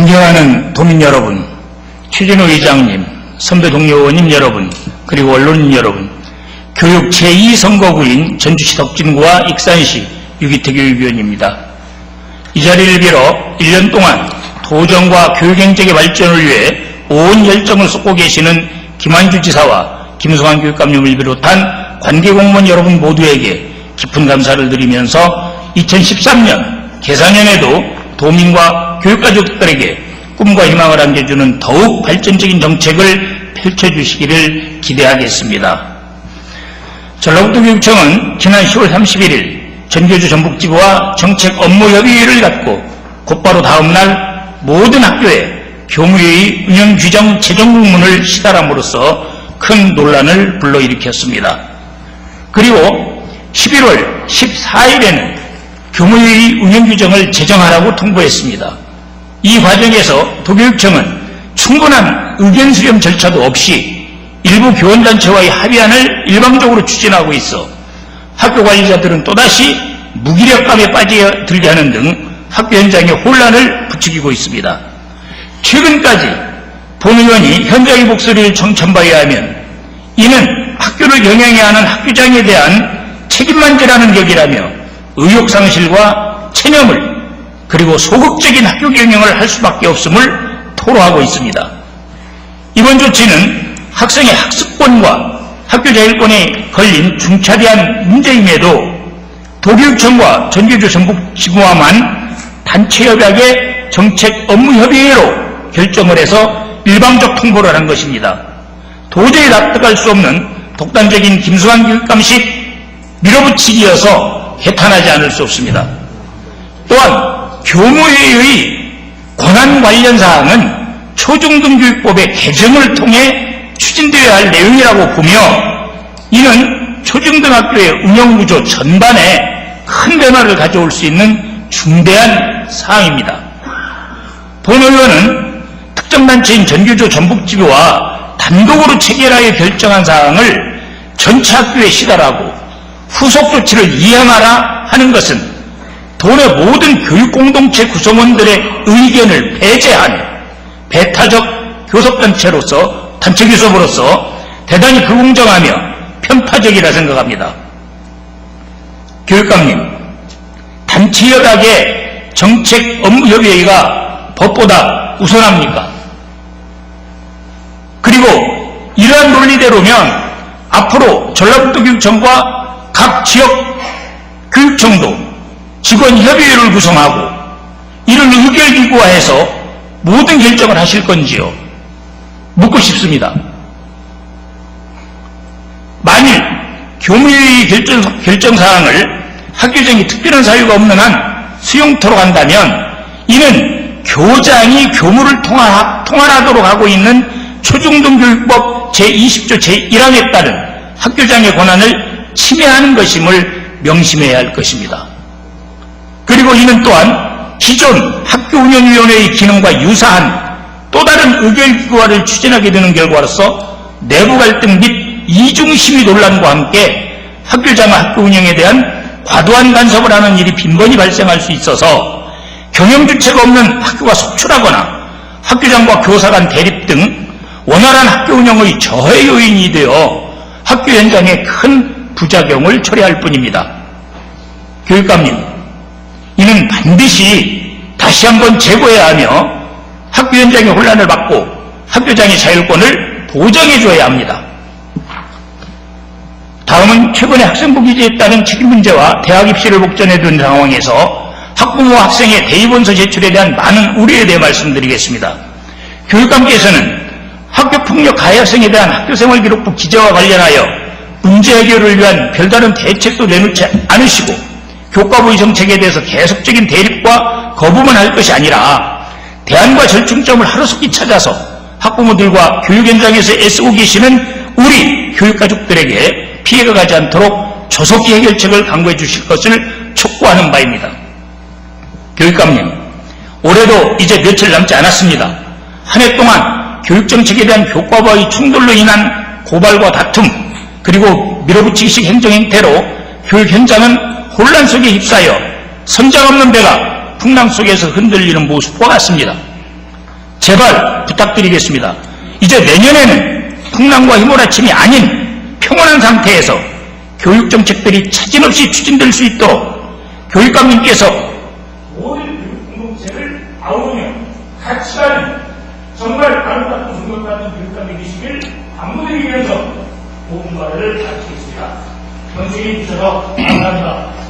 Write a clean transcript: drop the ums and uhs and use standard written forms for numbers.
존경하는 도민 여러분, 최진호 의장님, 선배 동료 의원님 여러분, 그리고 언론인 여러분, 교육 제2선거구인 전주시 덕진구와 익산시 유기태 교육위원입니다. 이 자리를 빌어 1년 동안 도정과 교육 행정의 발전을 위해 온 열정을 쏟고 계시는 김한주 지사와 김수환 교육감님을 비롯한 관계공무원 여러분 모두에게 깊은 감사를 드리면서 2013년 개사년에도 도민과 교육가족들에게 꿈과 희망을 안겨주는 더욱 발전적인 정책을 펼쳐주시기를 기대하겠습니다. 전라북도교육청은 지난 10월 31일 전교조 전북지부와 정책 업무협의회를 갖고 곧바로 다음날 모든 학교에 교무회의 운영규정 제정국문을 시달함으로써 큰 논란을 불러일으켰습니다. 그리고 11월 14일에는 교무회의 운영규정을 제정하라고 통보했습니다. 이 과정에서 도교육청은 충분한 의견 수렴 절차도 없이 일부 교원단체와의 합의안을 일방적으로 추진하고 있어 학교 관리자들은 또다시 무기력감에 빠져들게 하는 등 학교 현장에 혼란을 부추기고 있습니다. 최근까지 본 의원이 현장의 목소리를 청천바에 하면 이는 학교를 영향해야 하는 학교장에 대한 책임만지라는 격이라며 의욕상실과 체념을 그리고 소극적인 학교 경영을 할 수밖에 없음을 토로하고 있습니다. 이번 조치는 학생의 학습권과 학교 자율권에 걸린 중차대한 문제임에도 도교육청과 전교조 전북지부와만 단체협약의 정책 업무협의회로 결정을 해서 일방적 통보를 한 것입니다. 도저히 납득할 수 없는 독단적인 김수환 교육감식 밀어붙이기여서 개탄하지 않을 수 없습니다. 또한 교무회의 권한 관련 사항은 초중등교육법의 개정을 통해 추진되어야 할 내용이라고 보며 이는 초중등학교의 운영구조 전반에 큰 변화를 가져올 수 있는 중대한 사항입니다. 본 의원은 특정 단체인 전교조 전북지부와 단독으로 체결하여 결정한 사항을 전체 학교에 시달하고 후속 조치를 이행하라 하는 것은 도내 모든 교육공동체 구성원들의 의견을 배제한 배타적 교섭단체로서 단체교섭으로서 대단히 불공정하며 편파적이라 생각합니다. 교육감님, 단체협약의 정책 업무협의회가 법보다 우선합니까? 그리고 이러한 논리대로면 앞으로 전라북도교육청과 각 지역 교육청도 직원협의회를 구성하고 이를 의결기구화해서 모든 결정을 하실 건지요? 묻고 싶습니다. 만일 교무회의 결정사항을 학교장이 특별한 사유가 없는 한 수용토록 한다면 이는 교장이 교무를 통할하도록 하고 있는 초중등교육법 제20조 제1항에 따른 학교장의 권한을 침해하는 것임을 명심해야 할 것입니다. 그리고 이는 또한 기존 학교운영위원회의 기능과 유사한 또 다른 의결기구화를 추진하게 되는 결과로서 내부 갈등 및 이중시위 논란과 함께 학교장과 학교 운영에 대한 과도한 간섭을 하는 일이 빈번히 발생할 수 있어서 경영주체가 없는 학교가 속출하거나 학교장과 교사 간 대립 등 원활한 학교 운영의 저해 요인이 되어 학교 현장에 큰 부작용을 초래할 뿐입니다. 교육감님, 이는 반드시 다시 한번 재고해야 하며 학교 현장의 혼란을 막고 학교장의 자율권을 보장해 줘야 합니다. 다음은 최근에 학생부 기재에 따른 책임 문제와 대학 입시를 목전에 둔 상황에서 학부모와 학생의 대입원서 제출에 대한 많은 우려에 대해 말씀드리겠습니다. 교육감께서는 학교폭력 가해 학생에 대한 학교생활기록부 기재와 관련하여 문제 해결을 위한 별다른 대책도 내놓지 않으시고 교과부의 정책에 대해서 계속적인 대립과 거부만 할 것이 아니라 대안과 절충점을 하루속히 찾아서 학부모들과 교육 현장에서 애쓰고 계시는 우리 교육가족들에게 피해가 가지 않도록 조속히 해결책을 강구해 주실 것을 촉구하는 바입니다. 교육감님, 올해도 이제 며칠 남지 않았습니다. 한 해 동안 교육정책에 대한 교과부와의 충돌로 인한 고발과 다툼 그리고 밀어붙이기식 행정 행태로 교육 현장은 혼란 속에 휩싸여 선장 없는 배가 풍랑 속에서 흔들리는 모습과 같습니다. 제발 부탁드리겠습니다. 이제 내년에는 풍랑과 휘몰아침이 아닌 평온한 상태에서 교육정책들이 차질없이 추진될 수 있도록 교육감님께서 모든 교육 공동체를 아우르며 같이 가는 정말 아름답고 존경받는 교육감이 되시길 당부드리면서 모든 말을 마치겠습니다. 선생님 주셔서 감사합니다.